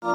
পড়ি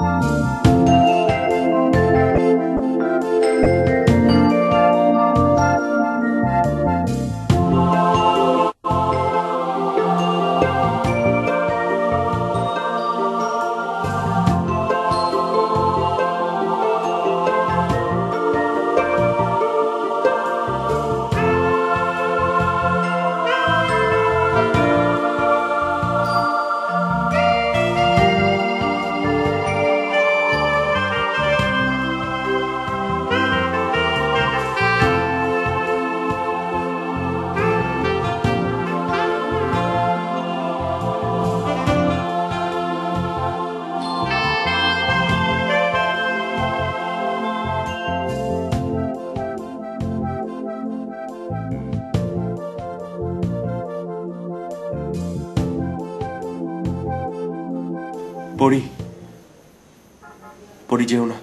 পড়ি, যেও না,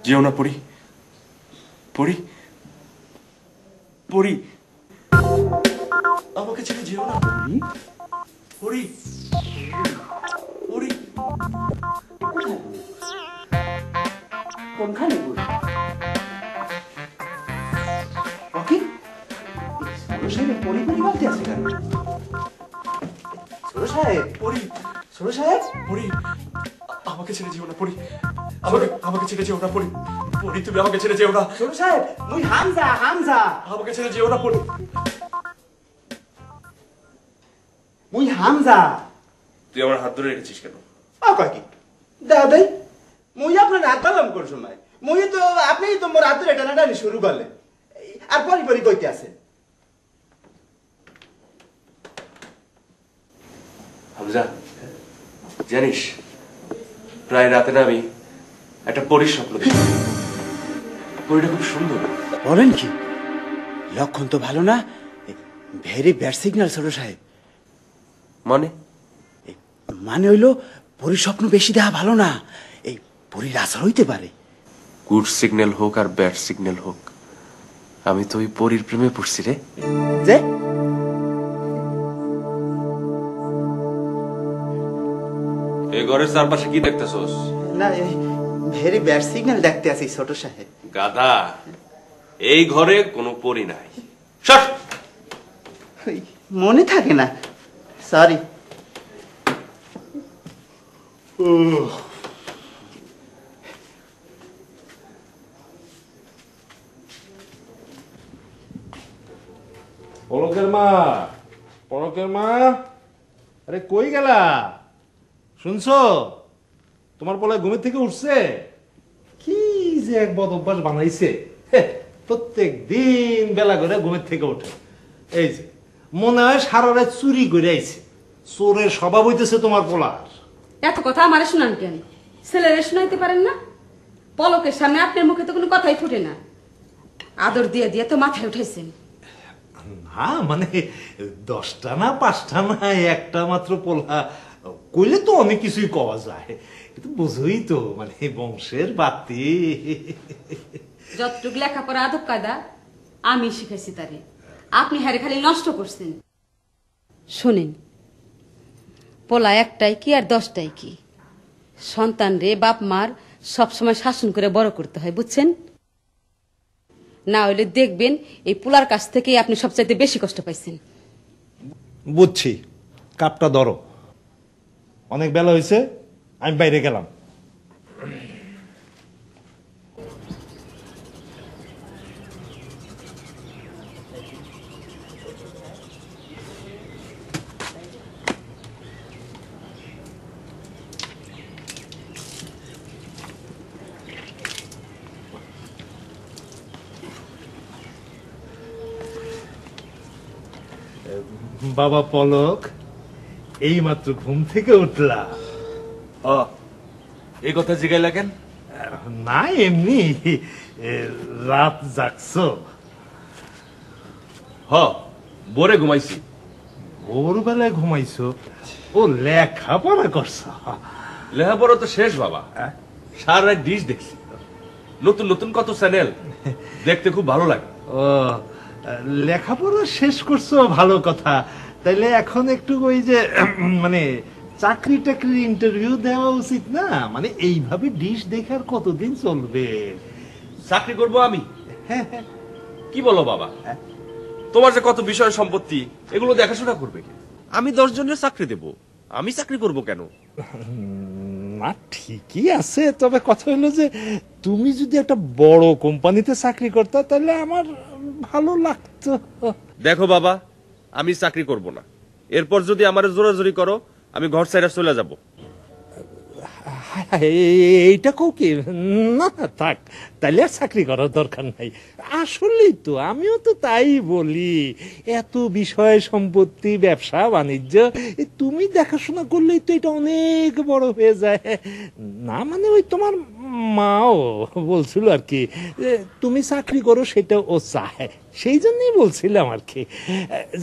যেও না পড়ি, পড়ি পড়ি, আমাকে ছেড়ে যেও না পড়ি, পড়ি। কোনখানে পরি পরি বলতে আছে কেন? ছোট সাহেব, পরি, ছোট সাহেব, পড়ি, আমাকে ছেড়ে যেও না পড়ি, আমাকে ছেড়ে যেও না পড়ি, পড়ি তুমি আমাকে ছেড়ে যেও না। ছোট সাহেব, মুই হামজা, হামজা, আমাকে ছেড়ে যেও না পড়ি। মুই হামজা। তুই আমার হাত ধরে রেখেছিস কেন? কয় কি দাদাই, মুই আপনার হাত ধরলাম কোন সময়? মুই তো আপনি তো মোর হাত ধরে টানাটানি শুরু করলেন, আর পরি পরি কইতে আছে। হামজা, জানিস প্রায় রাতে না আমি একটা পরীর স্বপ্ন দেখি। পরীটা খুব সুন্দর। বলেন কি? লক্ষণ তো ভালো না, ভেরি ব্যাড সিগন্যাল ছোট সাহেব। মানে? মানে হইল পরীর স্বপ্ন বেশি দেখা ভালো না, এই পরীর আসার হইতে পারে। গুড সিগন্যাল হোক আর ব্যাড সিগন্যাল হোক, আমি তো ওই পরীর প্রেমে পড়ছি রে। যে এই ঘরের চারপাশে কি দেখতেছস? না, ভেরি ব্যাড সিগন্যাল দেখতে আছি ছোট সাহেব। গাধা, এই ঘরে কোনো পরী নাই। সর। মনে থাকে না, সরি। পলকের মা, পলকের মা, আরে কই গেলা? শুনছো, তোমার পোলায় ঘুমের থেকে উঠছে? কি যে এক বদ অভ্যাস বানাইছে, প্রত্যেক দিন বেলা করে ঘুমের থেকে ওঠে। এই যে মনে হয় সারা রাত চুরি করে আইছে। চোরের স্বভাব হইতেছে তোমার পোলার। এত কথা আমারে শুনান কেন? ছেলেরে শুনাইতে পারেন না? পলকের সামনে আপনার মুখে তো কোনো কথাই ফুটে না। আদর দিয়ে দিয়ে তো মাথায় উঠেছেন। না মানে 10টা না 5টা না, একটা মাত্র পোলা কইলে তো অনেক কিছুই কওয়া যায়, কিন্তু বুঝোই তো মানে বংশের বাতি। যতটুকু লেখাপড়া আদব কায়দা আমি শিখেছি তারে, আপনি হারে খালি নষ্ট করছেন। শোনেন, পোলা একটাই কি আর 10টাই কি, সন্তান রে বাপ মার সবসময় শাসন করে বড় করতে হয়, বুঝছেন? না হইলে দেখবেন এই পোলার কাছ থেকে আপনি সবচাইতে বেশি কষ্ট পাইছেন। বুঝছি, কাপটা ধরো, অনেক বেলা হয়েছে, আমি বাইরে গেলাম। বাবা পলক, এই মাত্র ঘুম থেকে উঠলা? এই কথা জিগাইলা কেন? না এমনি, রাত জাগছো? ভোরে ঘুমাইছি। ভোরবেলায় ঘুমাইছো? ও লেখাপড়া করছো? লেখাপড়া তো শেষ বাবা, সারা ডিশ দেখছি, নতুন নতুন কত চ্যানেল দেখতে খুব ভালো লাগে। ও, লেখাপড়া শেষ করছো, ভালো কথা। তাইলে এখন একটু ওই যে মানে চাকরি টাকরির ইন্টারভিউ দেওয়া উচিত না? মানে এইভাবে ডিশ দেখার কতদিন চলবে? চাকরি করব আমি? কি বলো বাবা, তোমার যে কত বিষয় সম্পত্তি, এগুলো দেখাশোনা করবে কে? আমি 10 জনের চাকরি দেব, আমি চাকরি করব কেন? না ঠিকই আছে, তবে কথা হলো যে তুমি যদি একটা বড় কোম্পানিতে চাকরি করতে তাহলে আমার ভালো লাগতো। দেখো বাবা, আমি চাকরি করব না। এরপর যদি আমার জোরাজোরি করো, আমি ঘর ছেড়ে চলে যাব। এইটা কও কি? না থাক, তাহলে আর চাকরি করার দরকার নাই। আসলেই তো আমিও তো তাই বলি, এত বিষয় সম্পত্তি, ব্যবসা বাণিজ্য, তুমি দেখাশোনা করলেই তো এটা অনেক বড় হয়ে যায়। না মানে ওই তোমার মাও বলছিল আর কি, তুমি চাকরি করো সেটা ও চায়, সেই জন্যই বলছিলাম আর কি।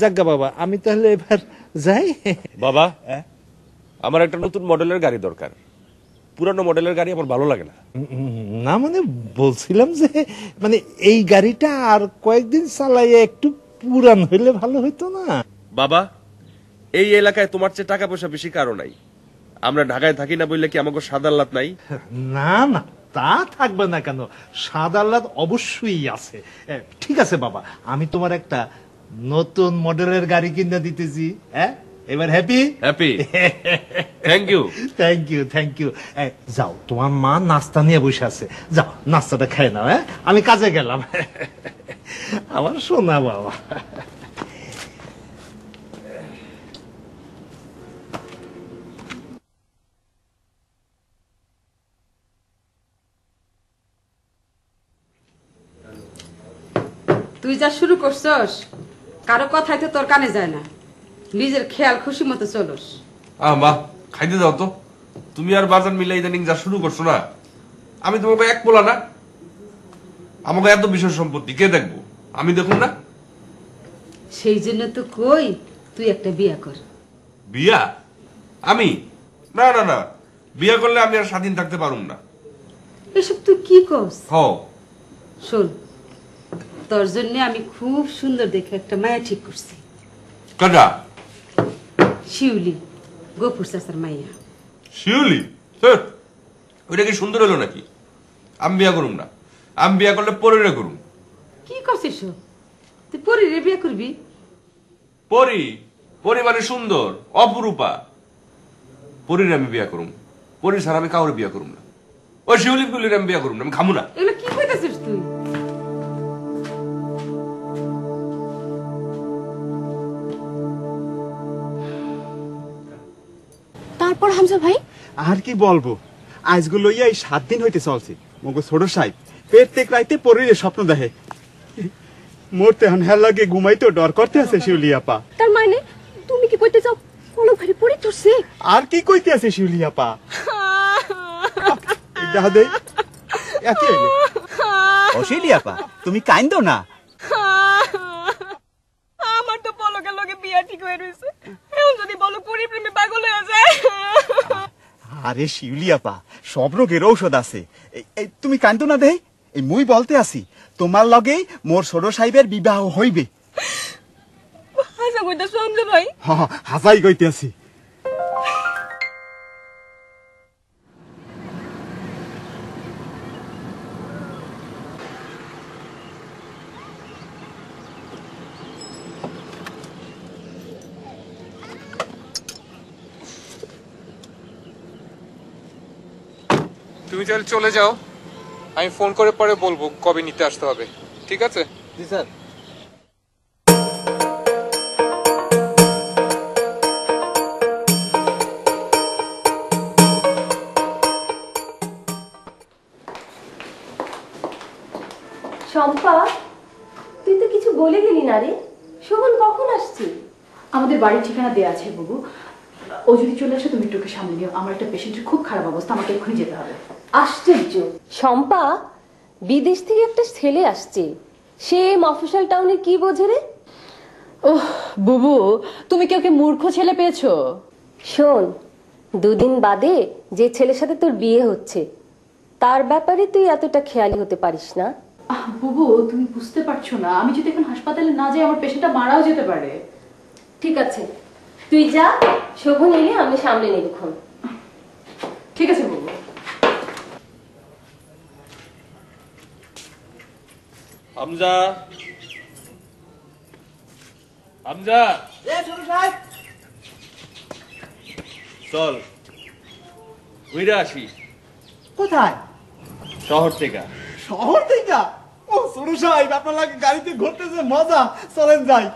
যাজ্ঞা বাবা, আমি তাহলে এবার যাই। বাবা, আমার একটা নতুন মডেলের গাড়ি দরকার। পুরানো মডেলের গাড়ি আমার ভালো লাগে না। না মানে বলছিলাম যে মানে এই গাড়িটা আর কয়েকদিন চালাইয়া একটু পুরান হইলে ভালো হইতো না? বাবা, এই এলাকায় তোমার চেয়ে টাকা পয়সা বেশি কারো নাই। আমরা ঢাকায় থাকি না বললে কি আমাকে সাদাল্লাত নাই? না না, তা থাকবে না কেন, সাদা আহ্লাদ অবশ্যই আছে। ঠিক আছে বাবা, আমি তোমার একটা নতুন মডেলের গাড়ি কিনে দিতেছি। এবার happy? Happy. Thank you. Thank you, thank you. যাও, তোমার মা নাস্তা নিয়ে বসে আছে, যাও নাস্তাটা খেয়ে নাও। আমি কাজে গেলাম। আমার সোনা বাবা। তুই যা শুরু করছস, কারো কথাই তো তোর কানে যায় না। নিজের খেয়াল খুশি মতো চলস। মা, খাইতে দাও তো। তুমি আর বাজার মিলে ইদানিং যা শুরু করছো না, আমি তোমাকে এক বলা না। আমাকে এত বিষয় সম্পত্তি কে দেখবো? আমি দেখুন না। সেই জন্য তো কই তুই একটা বিয়া কর। বিয়া? আমি? না না না, বিয়া করলে আমি আর স্বাধীন থাকতে পারুম না। এসব তুই কি কস? হ। শোন, তোর জন্য আমি খুব সুন্দর দেখে একটা মায়া ঠিক করছি। কাটা? শিউলি, গোপুর চাচার মাইয়া। শিউলি? ওইটা কি সুন্দর হলো নাকি? আমি বিয়া করুম না। আমি বিয়া করলে পরিরে করুম। কি করছিস? তুই পরিরে বিয়া করবি? পরি? পরি মানে সুন্দর, অপরূপা। পরিরে আমি বিয়া করুম। পরি ছাড়া আমি কাউরে বিয়া করুম না। ওই শিউলি ফুলির আমি বিয়া করুম না, আমি খামু না। এগুলো কি কইতাছিস তুই? তারপর হামজা ভাই? আর কি বলবো, আজগুলো লইয়া এই 7 দিন হইতে চলছে। মগো ছোট সাহেব প্রত্যেক রাইতে পরিরে স্বপ্ন দেখে। মরতে এখন হেল লাগে, ঘুমাইতেও ডর করতে আছে শিউলি আপা। তার মানে তুমি কি কইতে চাও পলক ভাই পড়ে ধরছে? আর কি কইতে আছে শিউলি আপা? দেখা দেই একে অশিলি আপা, তুমি কাইন্দো না। আমার তো পলকের লগে বিয়া ঠিক হয়ে রইছে, এখন যদি বলো পরি প্রেমে পাগল হয়ে যায়। আরে শিউলি আপা, সব রোগের ঔষধ আছে। তুমি কাইন্দো না দেই, এই মুই বলতে আসি তোমার লগেই মোর ছোট সাহেবের বিবাহ হইবে। হাসা কইতাছো হামজা ভাই? হাসাই কইতে আছি। তুমি তাহলে চলে যাও, আমি ফোন করে পরে বলবো কবে নিতে আসতে হবে। ঠিক আছে? জি স্যার। শম্পা, তুই তো কিছু বলে গেলি না রে। শোভন কখন আসছে? আমাদের বাড়ির ঠিকানা দেয়া আছে বাবু, ও যদি চলে আসে তুমি একটু ওকে সামনে নিও। আমার একটা পেশেন্টের খুব খারাপ অবস্থা, আমাকে এক্ষুনি যেতে হবে। আশ্চর্য, শম্পা বিদেশ থেকে একটা ছেলে আসছে, সে মফস্বল টাউনে কি বোঝে রে? ওহ বুবু, তুমি কি ওকে মূর্খ ছেলে পেয়েছো? শোন, 2 দিন বাদে যে ছেলের সাথে তোর বিয়ে হচ্ছে তার ব্যাপারে তুই এতটা খেয়ালি হতে পারিস না? বুবু, তুমি বুঝতে পারছো না, আমি যদি এখন হাসপাতালে না যাই আমার পেশেন্টটা মারাও যেতে পারে। ঠিক আছে, তুই যা, শোভন এলে আমি সামলে নেবক্ষণ। ঠিক আছে বাবু। হামজা, হামজা, চল ঘুরে আসি। কোথায়? শহর থেকে। শহর থেকে? ও ছোট সাহেব, আপনার লাগে গাড়িতে ঘুরতেছে মজা, চলেন যাই।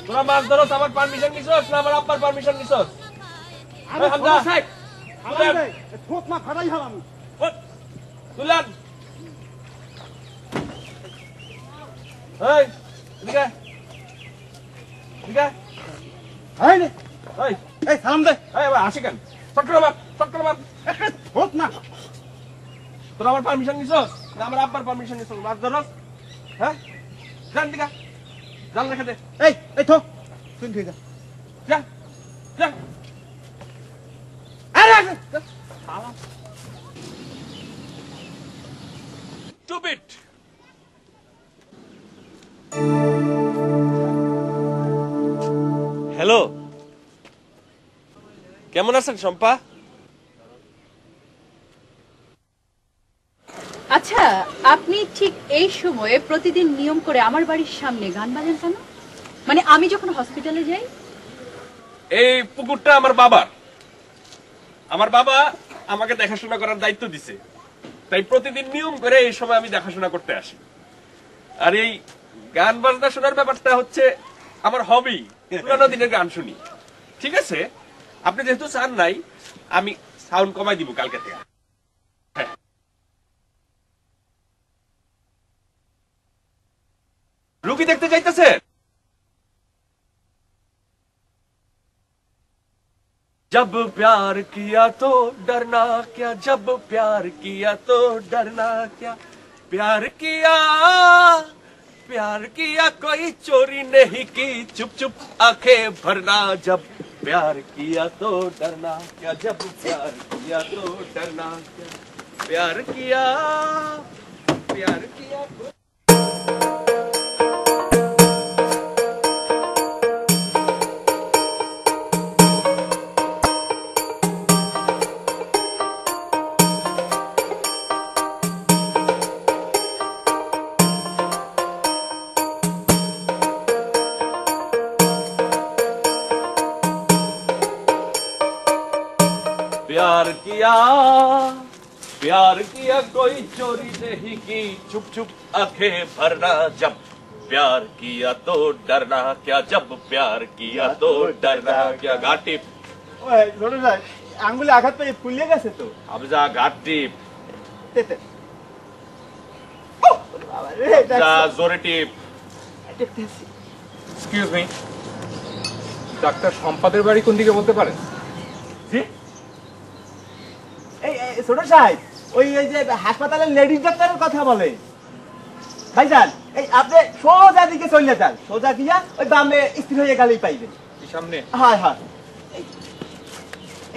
তোরা মাছ ধরো, আমার পারমিশন নিছস না আমার আব্বার পারমিশন নিছস? আরে হামজা সাহেব, আমারে ঠোক মা ফাটাই হারাম। তুলান এই এদিকে এদিকে এই নে, এই এই সালাম দে। এই আবার আসি কেন? চক্র মার ঠোক না। তোরা আমার পারমিশন নিছস না আমার আব্বার পারমিশন নিছস মাছ ধরস? হ্যাঁ জান দিকা জাল রেখে দে। এই ঠোক তুই ঠিক আছে, যা যা। আরে Stupid! হ্যালো, কেমন আছেন শম্পা? আচ্ছা, আপনি ঠিক এই সময়ে প্রতিদিন নিয়ম করে আমার বাড়ির সামনে গান বাজান কেন? মানে আমি যখন হসপিটালে যাই? এই পুকুরটা আমার বাবার। আমার বাবা আমাকে দেখাশোনা করার দায়িত্ব দিছে, তাই প্রতিদিন নিয়ম করে এই সময় আমি দেখাশোনা করতে আসি। আর এই গান বাজনা শোনার ব্যাপারটা হচ্ছে আমার হবি, পুরানো দিনের গান শুনি। ঠিক আছে, আপনি যেহেতু চান নাই, আমি সাউন্ড কমাই দিব কালকে থেকে। রুগী দেখতে চাইতেছে? जब प्यार किया तो डरना क्या, जब प्यार किया तो डरना क्या, प्यार किया कोई चोरी नहीं की, चुप चुप आंखें भरना, जब प्यार किया तो डरना क्या, जब प्यार किया तो डरना क्या, प्यार किया प्यार किया कोई चोरी नहीं की, चुप चुप आंखें भरना जब प्यार किया तो डरना क्या, जब प्यार किया तो डरना क्या। घाटी ওই ছোট সাহেব আঙ্গুলে আঘাত পেয়ে ফুলিয়ে গেছে তো। হামজা ঘাটি তেতে ও বাবা রে যা জোরে টিপ। দেখতেছি। এক্সকিউজ মি, ডাক্তার সম্পাদের বাড়ি কোন দিকে বলতে পারেন? জি এই ছোট সাহেব ওই এই যে হাসপাতালের লেডিজ ডাক্তারের কথা বলে। ভাইজান এই আপনি সোজা দিকে চলে যান, সোজা গিয়া ওই বামে স্থির হয়ে গেলেই পাইবেন। এই সামনে? হ্যাঁ হ্যাঁ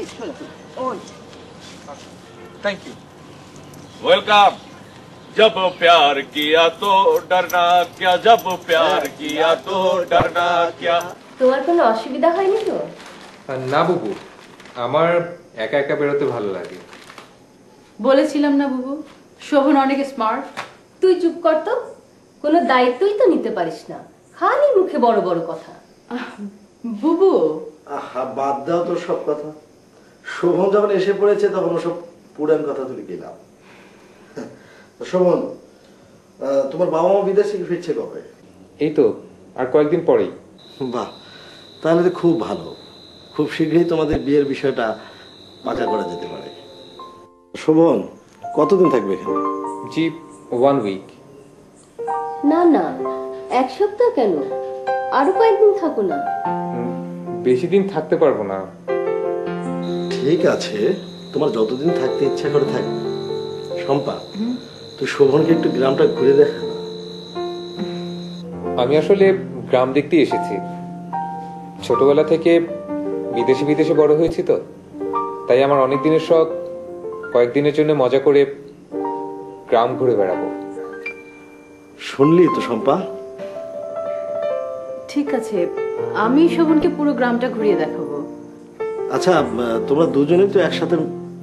এই সোজা ওই। Thank you. वेलकम। जब प्यार किया तो डरना क्या, जब प्यार किया तो डरना क्या। তোমার কোনো অসুবিধা হয়নি তো? না বুবু, আমার একা একা বেরোতে ভালো লাগে। বলেছিলাম না বুবু, শোভন অনেক স্মার্ট। তুই চুপ কর তো, কোনো দায়িত্বই তো নিতে পারিস না, খালি মুখে বড় বড় কথা। বুবু আহা বাদ দাও তো সব কথা। শোভন যখন এসে পড়েছে তখন সব পুরান কথা তুলে গেলাম। শোভন, তোমার বাবা মা বিদেশ থেকে ফিরছে কবে? এই তো আর কয়েকদিন পরেই। বাহ, তাহলে তো খুব ভালো। খুব শীঘ্রই তোমাদের বিয়ের বিষয়টা পাকা করা যেতে পারে। শোভন, কতদিন থাকবে এখানে? জি 1 উইক। না না, 1 সপ্তাহ কেন, আরো কয়েকদিন থাকো না। বেশি দিন থাকতে পারবো না। ঠিক আছে, তোমার যতদিন থাকতে ইচ্ছা করে থাকবে। শম্পা, তুই শোভনকে একটু গ্রামটা ঘুরে দেখা না। আমি আসলে গ্রাম দেখতে এসেছি। ছোটবেলা থেকে বিদেশে বিদেশে বড় হয়েছি তো, তাই আমার অনেক দিনের শখ কয়েকদিনের জন্য মজা করে গ্রাম ঘুরে বেড়াবো। শুনলি তো শম্পা? ঠিক আছে, আমি শোভনকে পুরো গ্রামটা ঘুরিয়ে দেখাবো। আচ্ছা, তোমরা দুজনেই তো একসাথে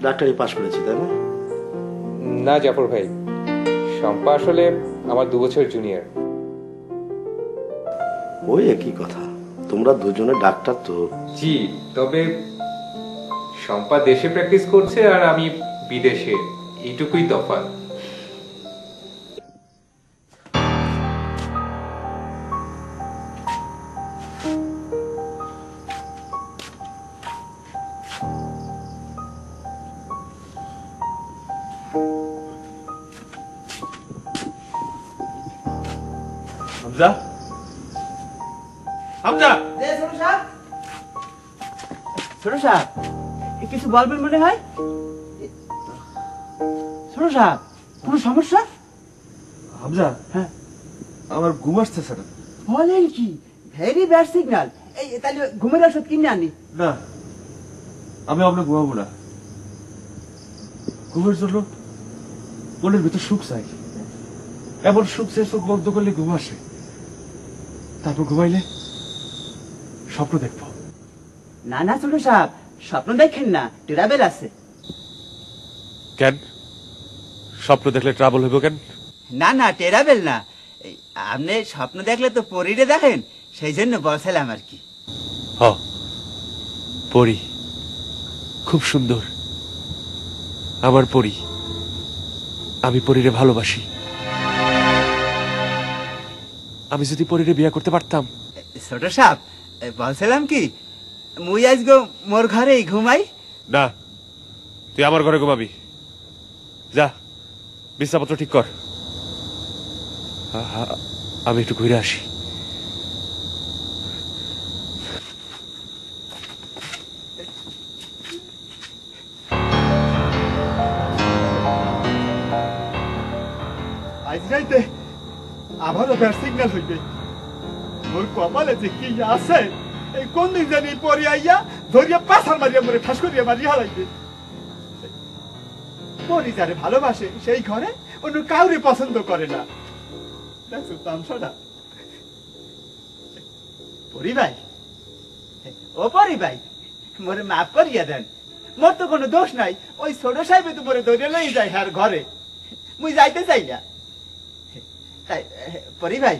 ডাক্তারি পাশ করেছি, তাই না? না জাফর ভাই, শম্পা আসলে আমার 2 বছর জুনিয়র। ওই একই কথা, তোমরা দুজনে ডাক্তার তো। জি, তবে শম্পা দেশে প্র্যাকটিস করছে আর আমি বিদেশে, এইটুকুই তফাৎ। হামজা, হামজা, ছোট সাহেব কিছু বলবেন মনে হয়? ছোট সাহেব কোনো সমস্যা? হামজা, হ্যাঁ আমার ঘুম আসতেছে না। বলেন কি, ভেরি ব্যাড সিগন্যাল। এই তাহলে ঘুমের ওষুধ কিনে আনি। না, আমি আপনার ঘুমাবো না। ঘুমের জন্য মনের ভিতর সুখ চাই। এমন সুখ সে চোখ বন্ধ করলে ঘুম আসে, তারপর ঘুমাইলে স্বপ্ন দেখবো। না না ছোট সাহেব, স্বপ্ন দেখেন না, ট্রাভেল আছে। কেন স্বপ্ন দেখলে ট্রাবল হইব কেন? না না, ট্রাভেল না, আপনি স্বপ্ন দেখলে তো পরীরে দেখেন, সেই জন্য বলছিলাম আর কি। হ, পরি খুব সুন্দর, আমার পরি। আমি পরীরে ভালোবাসি। আমি যদি পরীরে বিয়ে করতে পারতাম। ছোট সাহেব বলছিলাম কি, মুই আজগো মোর ঘরেই ঘুমাই। না, তুই আমার ঘরে ঘুমাবি। যা, বিছাপত্র ঠিক কর, আমি একটু ঘুরে আসি। আজ রাইতে আবারও ব্যাড সিগন্যাল হইবে। মোর কপালে যে কি আছে, এই কোন দিন জানি পরে আইয়া ধরিয়া পাছার মারিয়া মরে ঠাস করিয়া মারিয়া হালাইবে। পরি যারে ভালোবাসে সেই ঘরে অন্য কাউরে পছন্দ করে না। দেখছো তামসাটা? পরি ভাই, ও পরি ভাই, মোরে মাফ করিয়া দেন। মোর তো কোনো দোষ নাই, ওই ছোট সাহেবে তো মোরে ধরে লই যায় হ্যার ঘরে, মুই যাইতে চাই না। পরি ভাই,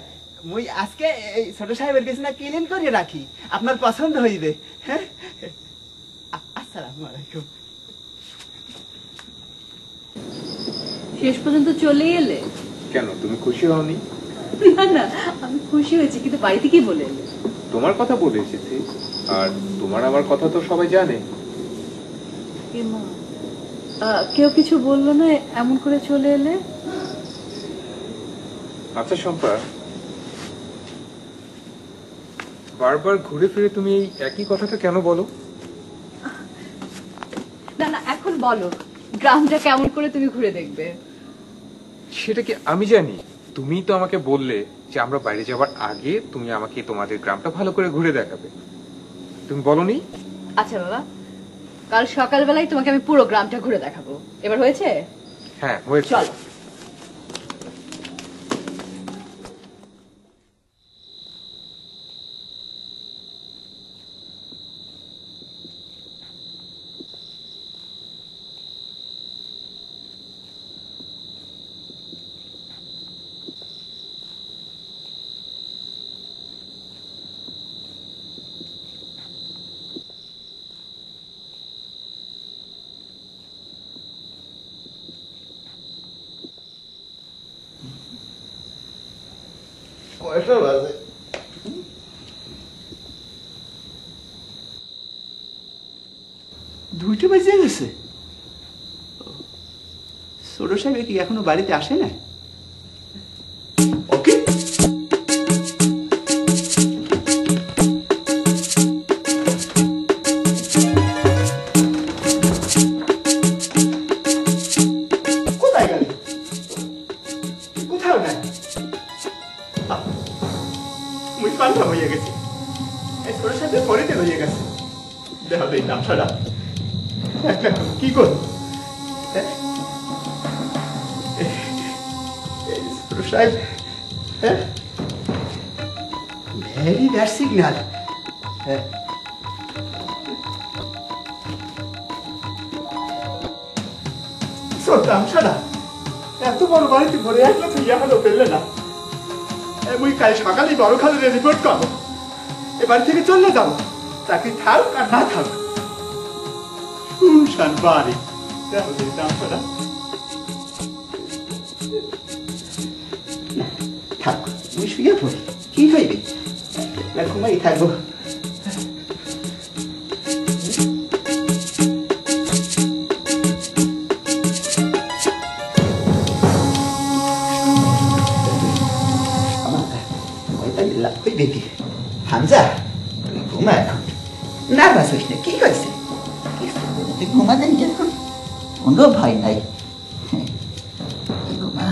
মুই আজকে এই ছোট সাহেবের বিছানা ক্লিন করে রাখি, আপনার পছন্দ হইবে। হ্যাঁ, আসসালামু আলাইকুম। শেষ পর্যন্ত চলে এলে? কেন, তুমি খুশি হওনি? না না, আমি খুশি হয়েছি, কিন্তু বাড়িতে কি বলে এলে? তোমার কথা বলে এসেছি, আর তোমার আমার কথা তো সবাই জানে। কেউ কিছু বললো না, এমন করে চলে এলে? আচ্ছা শম্পা, বারবার ঘুরে ফিরে তুমি এই একই কথাটা কেন বলো? না না, এখন বলো, গ্রামটা কেমন করে তুমি ঘুরে দেখবে? সেটা কি আমি জানি? তুমি তো আমাকে বললে যে আমরা বাইরে যাওয়ার আগে তুমি আমাকে তোমাদের গ্রামটা ভালো করে ঘুরে দেখাবে। তুমি বলনি? আচ্ছা বাবা, কাল সকালবেলায় তোমাকে আমি পুরো গ্রামটা ঘুরে দেখাবো। এবার হয়েছে? হ্যাঁ হয়েছে। চলো। কয়টা বাজে? দুইটা বাজে গেছে। ছোট সাহেব কি এখনো বাড়িতে আসে না? ওকে, কোথায় গেল? কোথাও নাই। মুই পাল্টা হয়ে গেছে, এই ছোট সাহেবের পরিতে হয়ে গেছে। দেখা দেই নামসারা কি কর সাহেব। Very bad signal. নামসারা এত বড় বাড়িতে ভরে একলা থইয়া হলো পেলে না। মুই কাল সকালে বড় খালের রিপোর্ট করবো, এ বাড়ি থেকে চলে যাবো। চাকরি থাক আর না থাক, শুনশান বাড়ি। থাক, তুমি শুয়ে পড়ি, কি হইবে, ঘুমাই থাকবো। দেখি হামজা, তুই ঘুমা এখন, নার্ভাস হইস না। কি হয়েছে? ঘুমাতেন কিরকম? কোনো ভয় নাই, ঘুমা।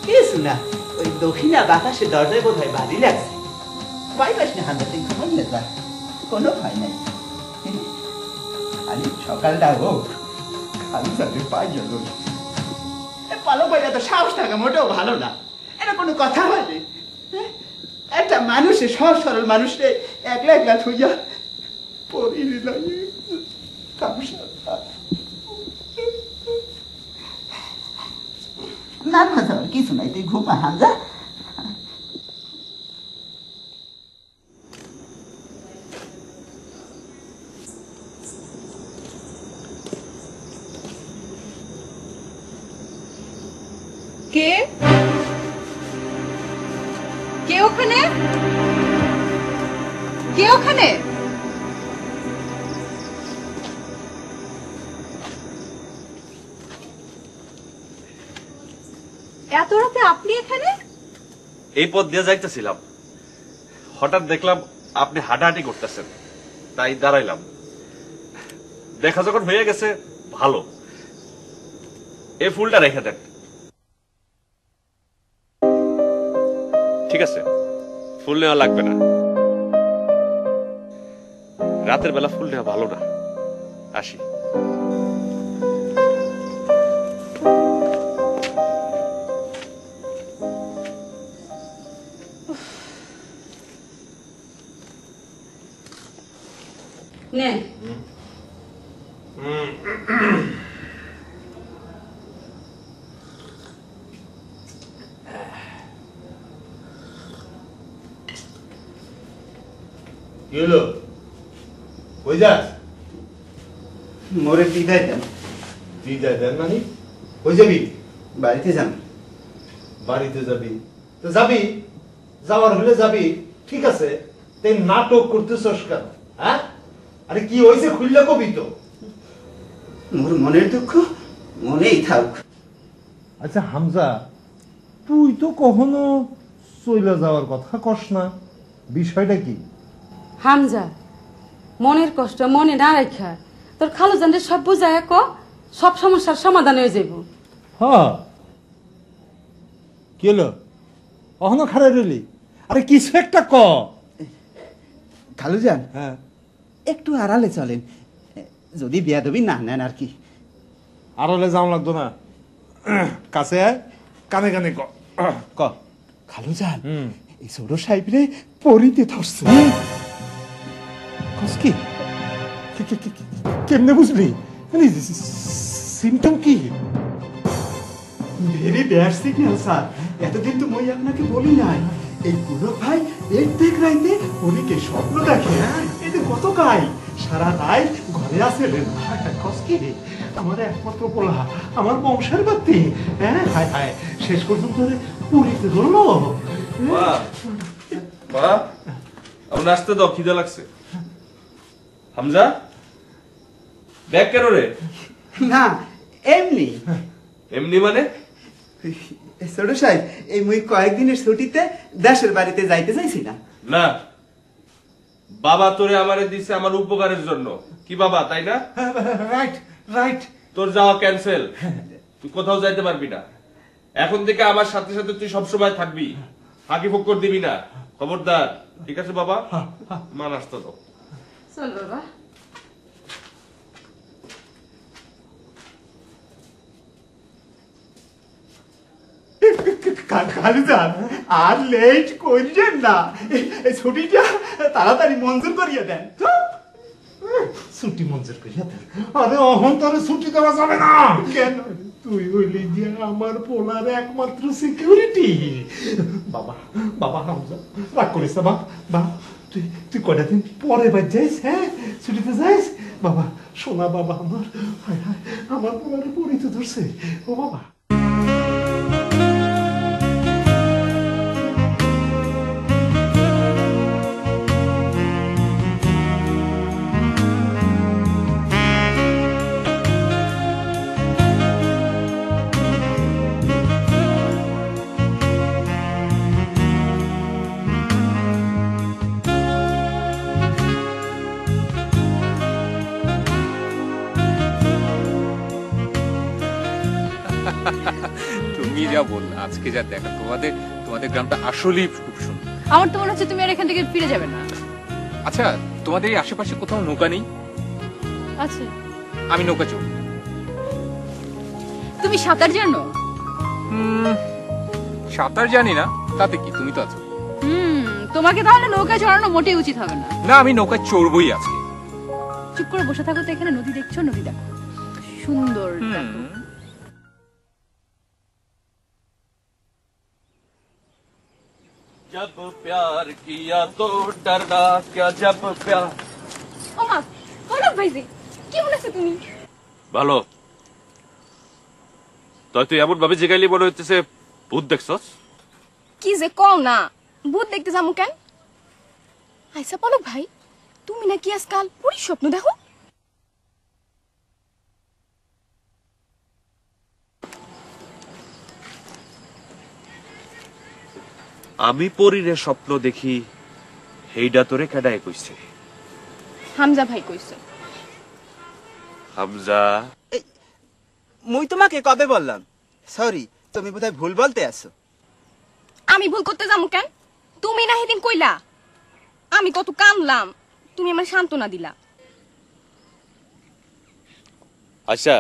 কিছু না, ওই দক্ষিণা বাতাসে দরজায় বোধ হয় বাড়ি লাগছে। ভয় পাস না হামজা, তুই ঘুমাইলে যা, কোনো ভয় নাই। খালি সকালটা হোক, খালি সাথে পাই গেল। পালো পাইলে তো সাহস থাকা মোটেও ভালো না। এটা কোনো কথা হয়নি? একটা মানুষে, সহজ সরল মানুষে একলা একলা থইয়া পড়ি না। না কিছু নাই, তুই ঘুমা হামজা। কে কে ওখানে? কে ওখানে? এত রাতে আপনি এখানে? এই পথ দিয়ে যাইতেছিলাম, হঠাৎ দেখলাম আপনি হাঁটাহাঁটি করতেছেন, তাই দাঁড়াইলাম। দেখা যখন হয়ে গেছে ভালো, এই ফুলটা রেখে দেন। ঠিক আছে, ফুল নেওয়া লাগবে না, রাতের বেলা ফুল নেওয়া ভালো না। আসি। নেন। কি হলো? কই যাস? মোরে বিদায় দেন। বিদায় দেন মানে? কই যাবি? বাড়িতে যান। বাড়িতে যাবি তো যাবি, যাওয়ার হলে যাবি, ঠিক আছে। তাই নাটক করতেছস কেন? হ্যাঁ, আরে কি হয়েছে খুললে কবি তো। মোর মনের দুঃখ মনেই থাক। আচ্ছা হামজা, তুই তো কখনো চইলা যাওয়ার কথা কস না, বিষয়টা কি? হামজা, মনের কষ্ট মনে না রাখা তোর খালু জানলে সব বুঝায় ক, সব সমস্যার সমাধান হয়ে যাইব। হ্যাঁ, কি হলো? অহনো খারাপ রইলি? আরে কিছু একটা ক। খালুজান, হ্যাঁ, একটু আড়ালে চলেন, যদি বিয়াদবি না নেন আর কি। আড়ালে যাওয়া লাগতো না, কাছে আয়, কানে কানে ক। ক। খালুজান, এই ছোট সাহেবরে পরিতে ধরছে। কস কি? কেমনে বুঝলি? মানে সিমটম কি? Very bad signal sir. এতদিন তো মই আপনাকে বলি নাই। এই পুলক ভাই এর দেখ রাইতে পরীকে স্বপ্ন দেখে। এই যে কত কাই সারা রাত ঘরে আসেলেন। কস কি? আমার একমাত্র পোলা, আমার বংশের বাতি, হ্যাঁ, হায় হায়, শেষ পর্যন্ত পুরীতে ধরলো। মা, মা, আমার আসতে দাও, খিদে লাগছে। হামজা, ব্যাগ কেন রে? না, এমনি। এমনি মানে? ছোট সাহেব, এই মুই কয়েকদিনের ছুটিতে দেশের বাড়িতে যাইতে চাইছি না। না, বাবা তোরে আমারে দিছে আমার উপকারের জন্য। কি বাবা, তাই না? Right right. তোর যাওয়া ক্যান্সেল, তুই কোথাও যাইতে পারবি না। এখন থেকে আমার সাথে সাথে তুই সবসময় থাকবি, ফাঁকি ফোক্কর দিবি না, খবরদার। ঠিক আছে বাবা? মা নাস্তা দাও। চল বাবা। খালুজান, আর লেট করছেন না, এই ছুটিটা তাড়াতাড়ি মঞ্জুর করিয়ে দেন। ছুটি মঞ্জুর করিয়া দেন? আরে অহন তোরে ছুটি দেওয়া যাবে না। কেন? তুই হইলি যে আমার পোলার একমাত্র সিকিউরিটি। বাবা, বাবা হামজা, রাগ করিস না। বাবা, তুই তুই কয়টা দিন পরে বাদ যাইস, হ্যাঁ, ছুটিতে যাইস। বাবা, শোনা বাবা আমার, হায় হায়, আমার পোলারে পরিতে ধরছে। ও বাবা। তুমি যা বললে, আজকে যা দেখা, তোমাদের তোমাদের গ্রামটা আসলেই খুব সুন্দর। আমার তো মনে হচ্ছে তুমি আর এখান থেকে ফিরে যাবে না। আচ্ছা, তোমাদের এই আশেপাশে কোথাও নৌকা নেই? আচ্ছা, আমি নৌকা চড়ব। তুমি সাঁতার জানো? সাঁতার জানি না, তাতে কি, তুমি তো আছো। তোমাকে তাহলে নৌকায় চড়ানো মোটেই উচিত হবে না। না, আমি নৌকা চড়বই আজকে। চুপ করে বসে থাকো তো, এখানে নদী দেখছো, নদী দেখো, সুন্দর। जब प्यार किया तो डरना क्या, जब प्यार। ও মা, পলক ভাইজি, কেমন আছো তুমি? ভালো। তুই এমন ভাবে জিগাইলি মনে হইতেছে ভূত দেখছস। কি যে কও না, ভূত দেখতে যাবো কেন? আচ্ছা পলক ভাই, তুমি নাকি আজকাল পুরী স্বপ্ন দেখো? আমি পরীরে স্বপ্ন দেখি, হেইডা তোরে কেডায় কইছে? হামজা ভাই কইছে। হামজা? মুই তোমাকে কবে বললাম? সরি, তুমি বোধহয় ভুল বলতে আছো। আমি ভুল করতে যাবো কেন? তুমি না সেদিন কইলা আমি কত কামলাম, তুমি আমার সান্ত্বনা দিলা। আচ্ছা,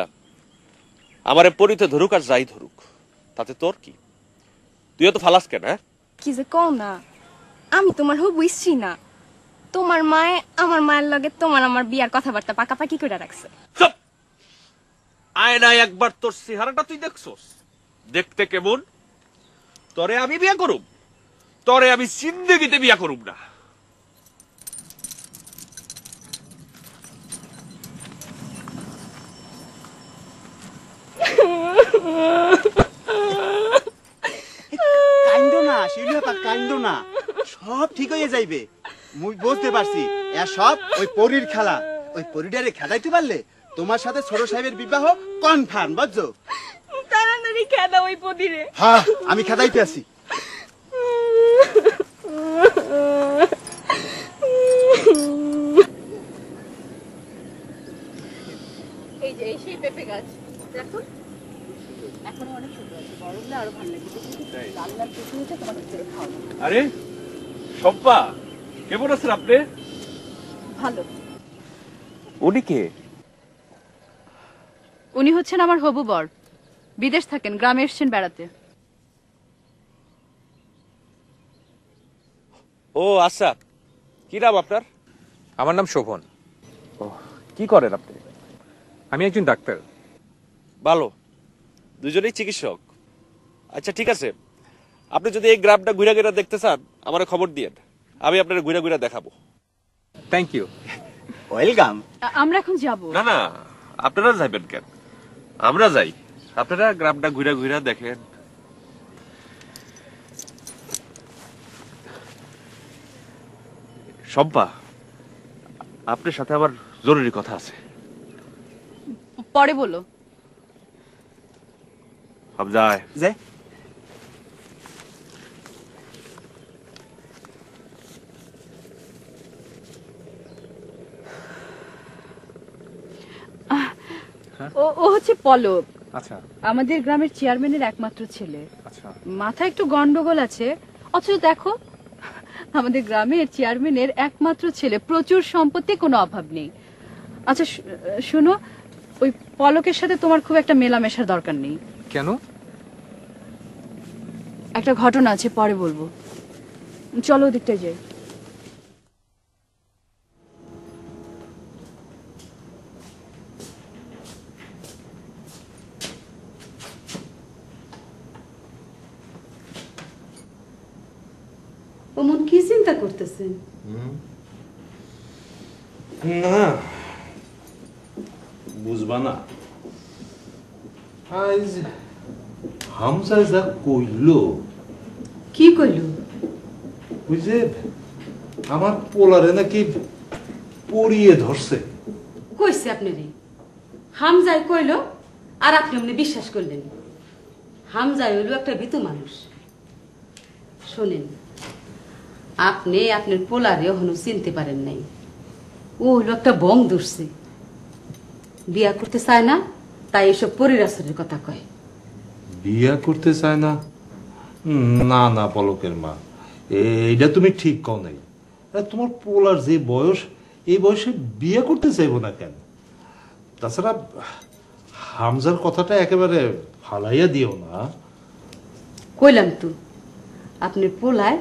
আমারে পরীতে ধরুক আর যাই ধরুক, তাতে তোর কি? তুইও তো ফালাস কেন? কি যে কও না, আমি তোমার হবু ইচ্ছি না। তোমার মায়ে আমার মায়ের লগে তোমার আমার বিয়ার কথাবার্তা পাকাপাকি করে রাখছে। চুপ! আয়নায় একবার তোর চেহারাটা তুই দেখছস? দেখতে কেমন? তরে আমি বিয়া করুম, তরে আমি জিন্দেগিতে বিয়া করুম না। কান্দো না শিউলি আপা, কান্দো না, সব ঠিক হয়ে যাইবে। মুই বুঝতে পারছি এ সব ওই পরীর খেলা। ওই পরীটারে খেলাইতে পারলে তোমার সাথে ছোট সাহেবের বিবাহ কনফার্ম, বুঝছো? তাড়াতাড়ি খেদা ওই পদিরে। হ্যাঁ, আমি খেলাইতে আছি। এই যে এই সেই পেঁপে গাছ দেখো, এখনো অনেক ছোট আছে, বড় হলে আরো ভালো লাগবে। লাল লাল পেঁপে হচ্ছে, তোমাকে ছেড়ে খাওয়াবো। আরে শম্পা, কেমন আছেন আপনি? ভালো। উনি কে? উনি হচ্ছেন আমার হবু বর, বিদেশ থাকেন, গ্রামে এসেছেন বেড়াতে। ও আচ্ছা, কি নাম আপনার? আমার নাম শোভন। কি করেন আপনি? আমি একজন ডাক্তার। ভালো, দুজনেই চিকিৎসক। আচ্ছা ঠিক আছে, আপনি যদি এই গ্রামটা ঘুরে ঘুরে দেখতে চান আমার খবর দিয়েন, আমি আপনার ঘুরে ঘুরে দেখাবো। Thank you. ওয়েলকাম। আমরা এখন যাব না না, আপনারা যাবেন কেন, আমরা যাই। আপনারা গ্রামটা ঘুরে ঘুরে দেখেন। শম্পা, আপনার সাথে আমার জরুরি কথা আছে। পরে বলো। যায় যে ও হচ্ছে পলক, আচ্ছা আমাদের গ্রামের চেয়ারম্যানের একমাত্র ছেলে। আচ্ছা। মাথায় একটু গন্ডগোল আছে, অথচ দেখো আমাদের গ্রামের চেয়ারম্যানের একমাত্র ছেলে, প্রচুর সম্পত্তি, কোনো অভাব নেই। আচ্ছা শোনো, ওই পলকের সাথে তোমার খুব একটা মেলামেশার দরকার নেই। কেন? একটা ঘটনা আছে, পরে বলবো। চলো ওদিকটায় যাই। ওমন কি চিন্তা করতেছেন? না বুঝবা না, আজ হামজা যা কইলো। কি কইলো? ওই যে আমার পোলারে নাকি পড়িয়ে ধরছে। কইছে আপনারে? হামজাই কইলো আর আপনি অমনি বিশ্বাস করলেন? হামজাই হইলো একটা ভীতু মানুষ। শোনেন, আপনি আপনার পোলারে এখনো চিনতে পারেন নাই। ও হইলো একটা বং ধরছে, বিয়া করতে চায় না, তাই এসব পরিরাসনের কথা কয়। বিয়া করতে চায় না? না না পলকের মা, এইটা তুমি ঠিক কও নাই। তোমার পোলার যে বয়স, এই বয়সে বিয়ে করতে চাইবো না কেন? তাছাড়া হামজার কথাটা একেবারে ফালাইয়া দিও না। কইলাম তো, আপনার পোলায়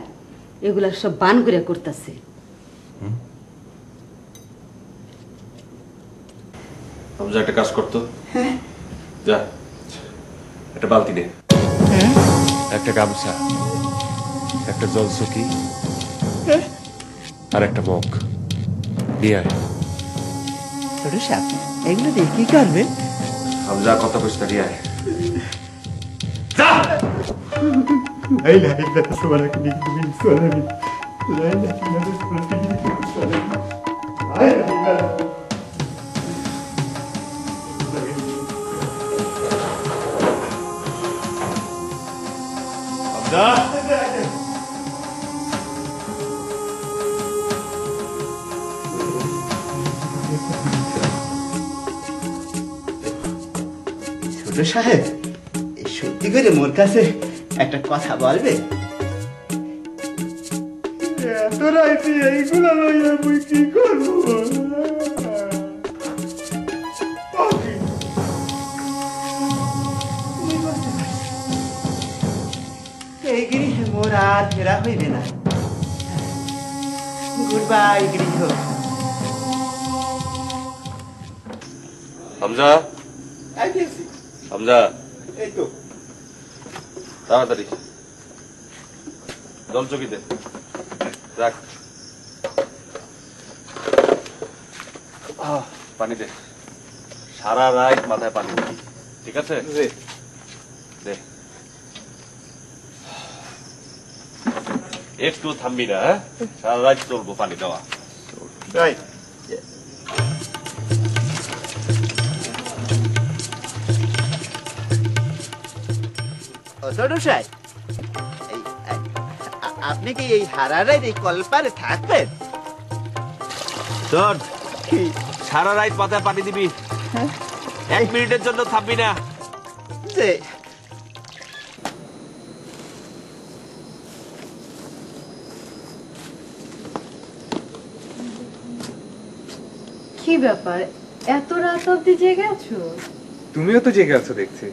এগুলা সব বান করে করতেছে। হামজা একটা কাজ করতো, যা একটা বালতি নে, একটা গামছা, একটা জলচকি আর একটা মগ দিয়ে আয়। এগুলো দিয়ে কি করবে? হামজা কথা কইস দিয়ে আয়। এই না এই না তোমার কি তুমি সোনালি লাই না কি না তোমার কি সোনালি আয় না হামজা ছোট সাহেব, এই সত্যি করে মোর কাছে একটা কথা বলবে? এত রাইতে এইগুলা লইয়া মুই কি করবো? এই গৃহে মোর আর ফেরা হইবে না। গুড বাই গৃহ। হামজা, হামজা এই তো তাড়াতাড়ি জলচকি দে, রাখ, পানি দে, সারা রাত মাথায় পানি দে, ঠিক আছে? দে। একটু থামবি না, হ্যাঁ? সারা রাত চলবো পানি দেওয়া। আপনি কি এই হারারাই এই কলপারে থাকবেন? শোন, সারা রাত মাথায় পানি দিবি, 1 মিনিটের জন্য থামবি না। যে কি ব্যাপার, এত রাত অব্দি জেগে আছো? তুমিও তো জেগে আছো দেখছি।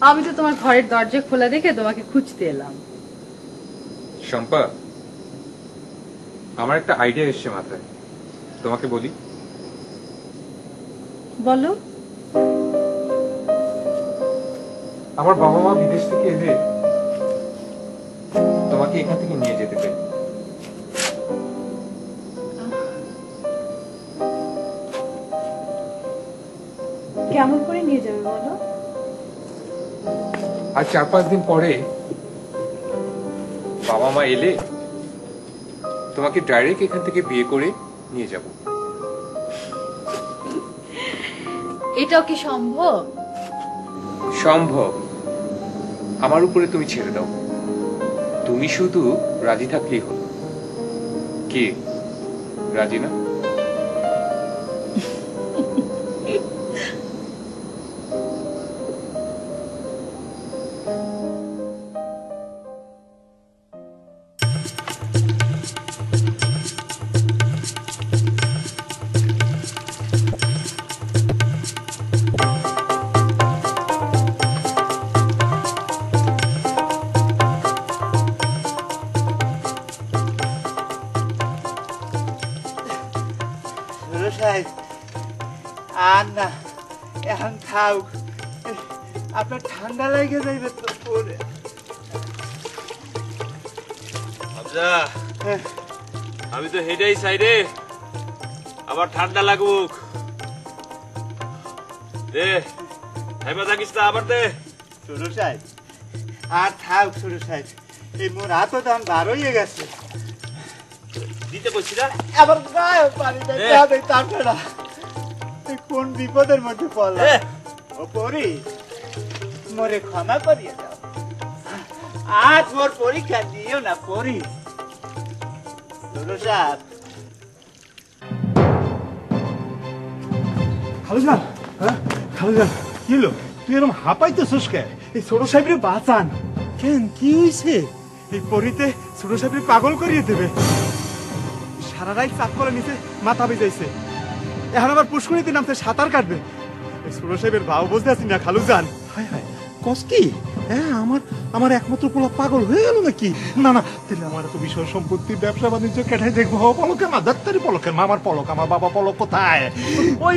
আমি তো তোমার ঘরের দরজা খোলা দেখে তোমাকে খুঁজতে এলাম। শম্পা, আমার একটা আইডিয়া এসছে মাথায়, তোমাকে বলি। বলো। আমার বাবা মা বিদেশ থেকে এলে তোমাকে এখান থেকে নিয়ে যেতে চাই। কেমন করে নিয়ে যাবে বলো? আর 4-5 দিন পরে বাবা মা এলে তোমাকে ডাইরেক্ট এখান থেকে বিয়ে করে নিয়ে যাব। এটাও কি সম্ভব? সম্ভব। আমার উপরে তুমি ছেড়ে দাও, তুমি শুধু রাজি থাকলেই হলো। কি রাজি না? আর না, এখন থাক, আপনার ঠান্ডা লেগে যাইবে তো পরে। আমি তো হেডেই চাই রে, আবার ঠান্ডা লাগুক। দে, হেবা থাকিস না, আবার দে। ছোট সাহেব, আর থাক ছোট সাহেব, এই মোর হাত তো দাম বার হয়ে গেছে। দিতে কইছি না, আবার গায়ে পানি দিতে হবে, তারপরে না কোন বিপদের মধ্যে পড়লাম। ও পরি, মোরে ক্ষমা করিয়ে দাও, আজ মোর পরীক্ষা দিও না পরি। ছোট সাহেব, খালুজান, হ্যাঁ খালুজান, কি হলো? তুই এরকম হাঁপাইতেছিস কে? এই ছোট সাহেবের বাঁচান। কেন, কি হয়েছে? এই পরিতে ছোট সাহেবের পাগল করিয়ে দেবে। সারা রাত চাপ করে নিচে মাথা বেজাইছে, এখন আবার পুষ্করিতে নামতে সাঁতার কাটবে। এই ছোট সাহেবের ভাও বুঝতে আছি না খালুজান। হায় হায়, কস কি? হ্যাঁ, আমার একমাত্র পোলা পাগল হয়ে গেল নাকি? না না, তাহলে আমার এত বিষয় সম্পত্তি, ব্যবসা বাণিজ্য কেটাই দেখবো। পলকের মা, ডাক্তারি পলকের মা, আমার পলক, আমার বাবা পলক কোথায়? ওই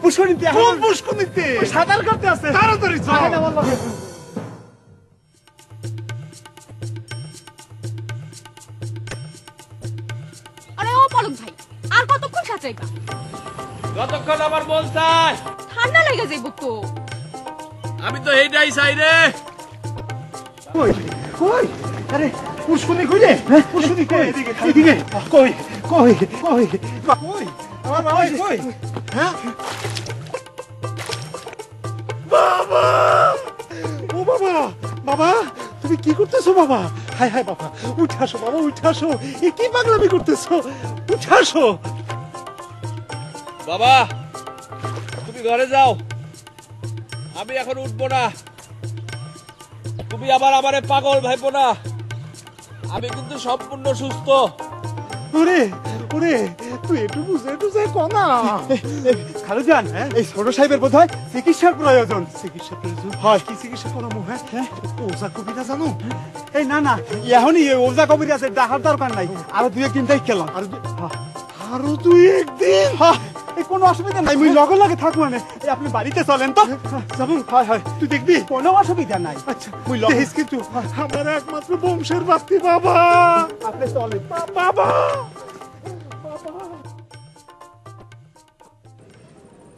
পুষ্করিতে, কোন পুষ্করিতে? সাঁতার কাটতে আছে। তাড়াতাড়ি চল। আরে ও পলক ভাই, আর কতক্ষণ সাঁচাইবা? যতক্ষণ আমার মন চায়। ঠান্ডা লেগে যাইব তো। আমি তো হেডেই চাই রে। কই কই? আরে পুষ্করিণী কই রে? পুষ্করিণী কই? এদিকে কই কই কই কই? আমার বাবা কই? হ্যাঁ বাবা, ও বাবা, বাবা তুমি কি করতেছো বাবা? হায় হায় বাবা, উঠে আসো বাবা, উঠে আসো। এ কি পাগলামি করতেছো? উঠে আসো বাবা, তুমি ঘরে যাও, আমি এখন উঠবো না। তুমি আবার আমারে পাগল ভাইবো না, আমি কিন্তু সম্পূর্ণ সুস্থ। ওরে ওরে, তুই একটু বুঝে টুঝে কনা। খালুজান, এই ছোট সাহেবের বোধ হয় চিকিৎসার প্রয়োজন। চিকিৎসা প্রয়োজন হয়? কি চিকিৎসা করামো? হ্যাঁ, ওষা কবিতা জানো? এই না না, এখনই ওজা কবির আছে, ডাকার দরকার নাই। আরো 2-1 দিন খেলাম। আরো 2-1 দিন? এই কোনো অসুবিধা নাই, মুই লগে লগে থাকবো না। এই আপনি বাড়িতে চলেন তো। যাবো? হয় হয়, তুই দেখবি? কোনো অসুবিধা নাই। আচ্ছা, মুই লগে। দেখিস কিন্তু আমার একমাত্র বংশের বাপ্তি বাবা। আপনি চলেন বাবা।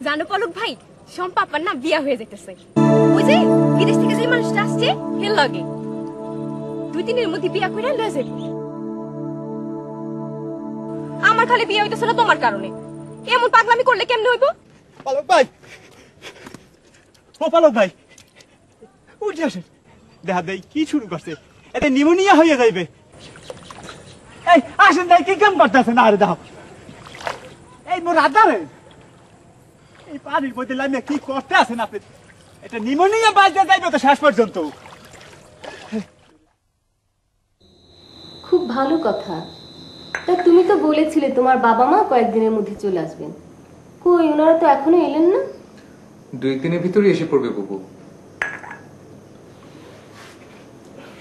জানো পলক ভাই, সম্পাপার না বিয়া হয়ে যাইতেছে। যে বিদেশ থেকে যে মানুষটা আসছে হেল লাগে 2-3 দিনের মধ্যে বিয়া করে লয়ে যাবে। আমার খালি বিয়ে হইতেছে না তোমার কারণে। এমন পাগলামি করলে কেমনে হইব? পালক ভাই, ও পালক ভাই, উঠে আসেন। দেখা দেয় কি শুরু করছে, এটা নিউমোনিয়া হয়ে যাইবে। এই আসেন ভাই, কি কাম করতেছেন? আরে দাও, এই মোর আদারে এই পানির মধ্যে লাইনে কি করতে আছেন আপনি? এটা নিউমোনিয়া বাজতে যাইবে তো শেষ পর্যন্ত। খুব ভালো কথা। তা তুমি তো বলেছিলে তোমার বাবা মা কয়েকদিনের মধ্যে চলে আসবেন, কই ওনারা তো এখনো এলেন না? 2 দিনের ভিতরে এসে পড়বে বুবু।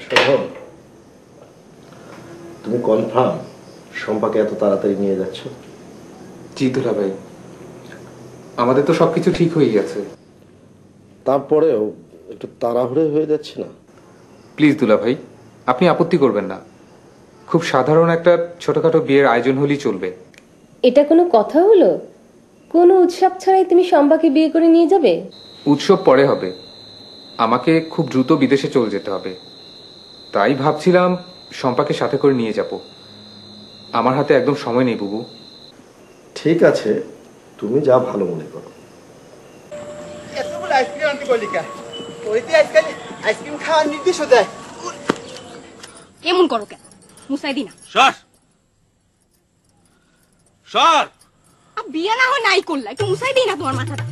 শোভন, তুমি কনফার্ম শম্পাকে এত তাড়াতাড়ি নিয়ে যাচ্ছ? জি দুলা ভাই, আমাদের তো সবকিছু ঠিক হয়ে গেছে। তারপরেও একটু তাড়াহুড়ো হয়ে যাচ্ছে না? প্লিজ দুলা ভাই, আপনি আপত্তি করবেন না। খুব সাধারণ একটা ছোটখাটো বিয়ের আয়োজন হলেই চলবে। এটা কোনো কথা হলো? কোনো উৎসব ছাড়াই তুমি শম্পাকে বিয়ে করে নিয়ে যাবে? উৎসব পরে হবে, আমাকে খুব দ্রুত বিদেশে চলে যেতে হবে। তাই ভাবছিলাম শম্পাকে সাথে করে নিয়ে যাব। আমার হাতে একদম সময় নেই বুবু। ঠিক আছে, তুমি যা ভালো মনে করো। এতগুলো আইসক্রিম আনতে বলি কা? ওইতে আজকাল আইসক্রিম খাওয়ার নির্দেশ দেয়। এমন করো কেন? মুসাই দিনা সর সর। বিয়ে না হয় নাই করলা, একটু মুসাই দিই না তোমার মাথাটা।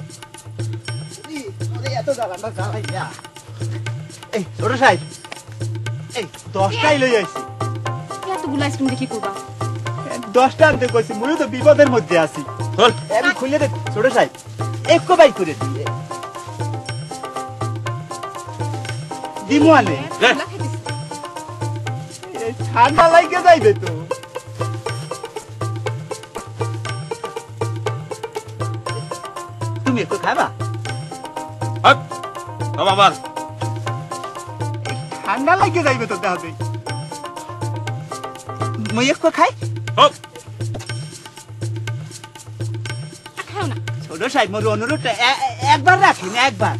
এত জ্বালানা জ্বালাইয়া। এই ছোট সাহেব, এই 10টাই লই আইছি। এতগুলো আইসক্রিম দেখি করবা? 10টা আনতে কইছি, মুইও তো বিপদের মধ্যে আছি। আমি খুলে দে ছোট সাহেব, একটু বাই করে দিই। দিমু আনে ঠান্ডা লাগে যাইবে তো। তুমি একটু খাবা? বাবার ঠান্ডা লাগে যাইবে তো দেখাতে। মই একটু খাই। খাও না ছোট সাহেব, মোর অনুরোধটা একবার রাখেন, একবার।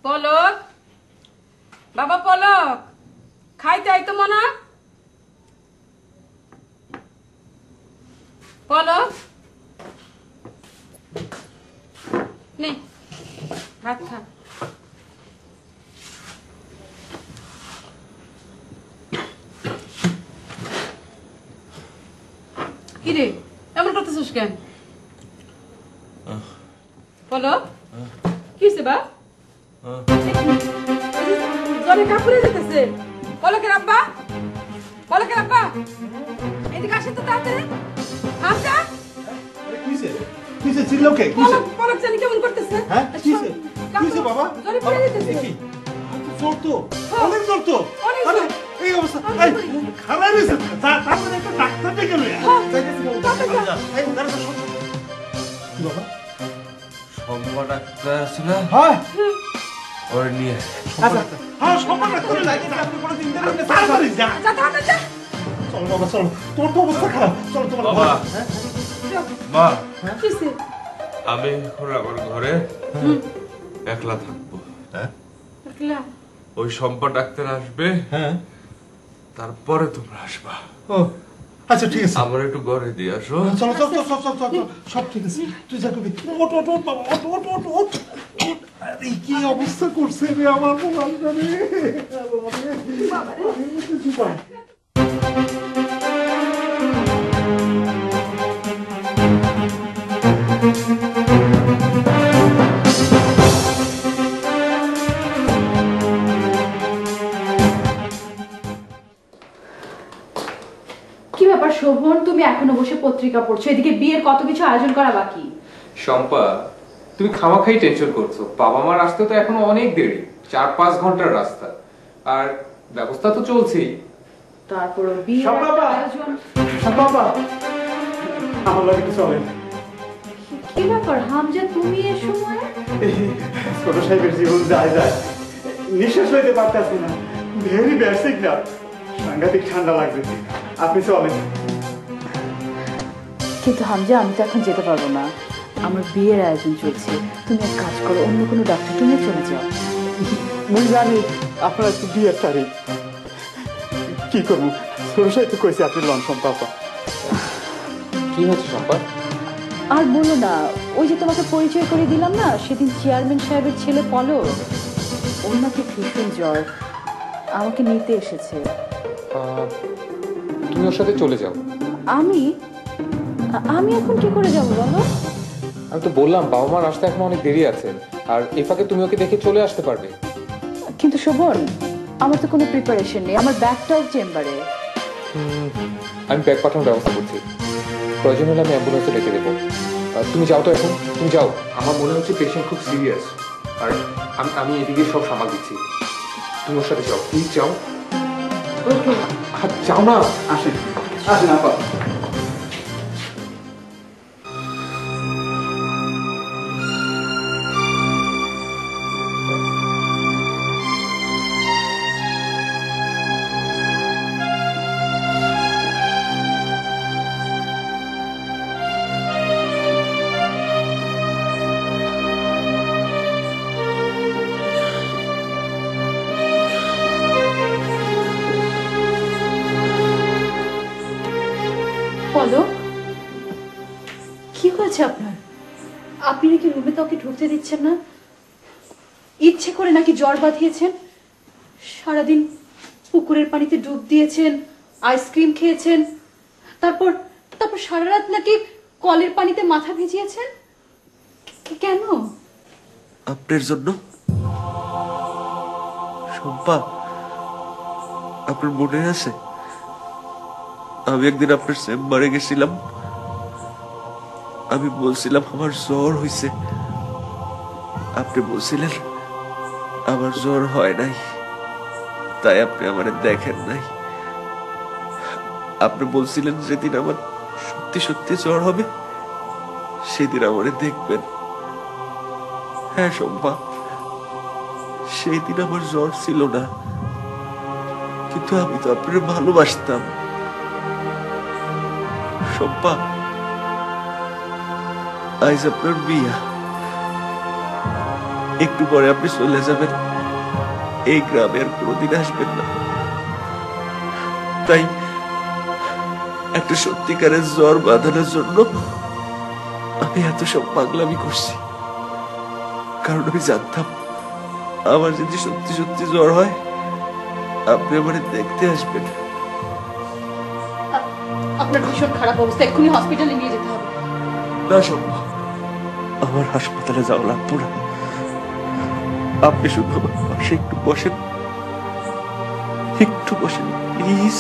পলক, বাবা পলক, খাইতে আইতো মনা? পলক নে ভাত খা। কিরে এমন করতেছিস কেন? পলক কি হয়েছে বা? জলে কাপড়ে যেতেছে। পলকের আব্বা, পলকের আব্বা এদিকে আসেন তো তাড়াতাড়ি। হামজা কিসে চিল্লাও কে? পলক, পলক জানি কেমন করতেছে। হ্যাঁ কিসে? কিসে বাবা? জলে পড়ে যেতেছে। কি জোর তো, অনেক জোর তো। আরে এই অবস্থা, এই খারাপ হয়েছে। তারপরে একটা ডাক্তার ডেকে লই। এই দাঁড়া তো। কি বাবা? শম্পা ডাক্তার আছে না? হ্যাঁ ওর নিয়ে। আচ্ছা হ্যাঁ, সম্মান ডাক্তার লাগে। আপনি কোনো চিন্তা করেন না, তাড়াতাড়ি যা। যা। চলো বাবা চলো, তোর তো অবস্থা খারাপ। চলো তোমার বাবা, হ্যাঁ মা, কিসে? আমি এখন আমার ঘরে একলা থাকবো। হ্যাঁ, একলা? ওই শম্পা ডাক্তার আসবে, হ্যাঁ তারপরে তোমরা আসবা। ও আচ্ছা ঠিক আছে। আমার একটু ঘরে দিয়ে আসো। চলো চলো চলো চলো চলো, সব ঠিক আছে। তুই যা করবি। ওট ওট ওট বাবা, ওট ওট ওট ওট। আরে কি অবস্থা করছে রে আমার মোবাইলটা রে। বাবা রে। কি ব্যাপার শোভন, তুমি এখনো বসে পত্রিকা পড়ছো, এদিকে বিয়ের কত কিছু আয়োজন করা বাকি। শম্পা, তুমি খামাখাই টেনশন করছো। বাবা মার আসতে তো এখনো অনেক দেরি, 4-5 ঘন্টার রাস্তা। আর ব্যবস্থা তো চলছেই। তারপর বিয়ের আয়োজন। বাবা আমার লাগে কিছু চলেন। কি ব্যাপার হামজা, তুমি এ সময়? ছোট সাহেবের জীবন যায় যায়, নিঃশ্বাস লইতে পারতেছি না, ভেরি ব্যাড সিগন্যাল, সাংঘাতিক ঠান্ডা লাগবে, আপনি চলেন। কিন্তু হামজা, আমি তো এখন যেতে পারবো না, আমার বিয়ের আয়োজন চলছে। তুমি এক কাজ করো, অন্য কোনো ডাক্তারকে নিয়ে চলে যাও। মুই জানি আপনার একটু বিয়ের তারিখ, কি করবো, সরষাই তো কইছে আপনি লন সম্পাপা। কি হচ্ছে সম্পা? আর বলো না, ওই যে তোমাকে পরিচয় করে দিলাম না সেদিন, চেয়ারম্যান সাহেবের ছেলে পলক, ওর নাকি ভীষণ জ্বর, আমাকে নিতে এসেছে। তুমি ওর সাথে চলে যাও। আমি এখন কি করে যাবো বলো? আমি তো বললাম বাবা মার আসতে এখন অনেক দেরি আছে, আর এই ফাঁকে তুমি ওকে দেখে চলে আসতে পারবে। কিন্তু শোভন, আমার তো কোনো প্রিপারেশন নেই, আমার ব্যাগটাও চেম্বারে। আমি ব্যাগ পাঠানোর ব্যবস্থা করছি, প্রয়োজন হলে আমি অ্যাম্বুলেন্সে ডেকে দেবো। তুমি যাও তো এখন, তুমি যাও। আমার মনে হচ্ছে পেশেন্ট খুব সিরিয়াস, আর আমি এদিকে সব সামাল দিচ্ছি। তুমি ওর সাথে যাও, প্লিজ যাও। যাও না। আসেন আসেন আপা। পলক, কি হয়েছে আপনার? আপনি নাকি রুমে কাউকে ঢুকতে দিচ্ছেন না, ইচ্ছে করে নাকি জ্বর বাঁধিয়েছেন? সারাদিন পুকুরের পানিতে ডুব দিয়েছেন, আইসক্রিম খেয়েছেন, তারপর সারা রাত নাকি কলের পানিতে মাথা ভিজিয়েছেন। কেন? আপনার জন্য। শম্পা, আপনার মনে আছে আমি একদিন আপনার চেম্বারে গেছিলাম, আমি বলছিলাম আমার জ্বর হয়েছে, আপনি বলছিলেন আমার জ্বর হয় নাই, তাই আপনি আমার দেখেন নাই। আপনি বলছিলেন যেদিন আমার সত্যি সত্যি জ্বর হবে সেদিন আমার দেখবেন। হ্যাঁ শম্পা, সেই দিন আমার জ্বর ছিল না, কিন্তু আমি তো আপনার ভালোবাসতাম। শম্পা, আজ আপনার বিয়া, একটু পরে আপনি চলে যাবেন, এই গ্রামে আর কোনোদিন আসবেন না। তাই একটা সত্যিকারের জ্বর বাঁধানোর জন্য আমি এত সব পাগলামি করছি, কারণ আমি জানতাম আমার যদি সত্যি সত্যি জ্বর হয় আপনি আমার দেখতে আসবেন। আপনার ভীষণ খারাপ অবস্থা, এক্ষুনি হসপিটালে নিয়ে যেতে হবে। না সম্ভব, আমার হাসপাতালে যাওয়া লাগবো না, আপনি শুধু আমার পাশে একটু বসেন, একটু বসেন প্লিজ।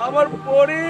আমার পরি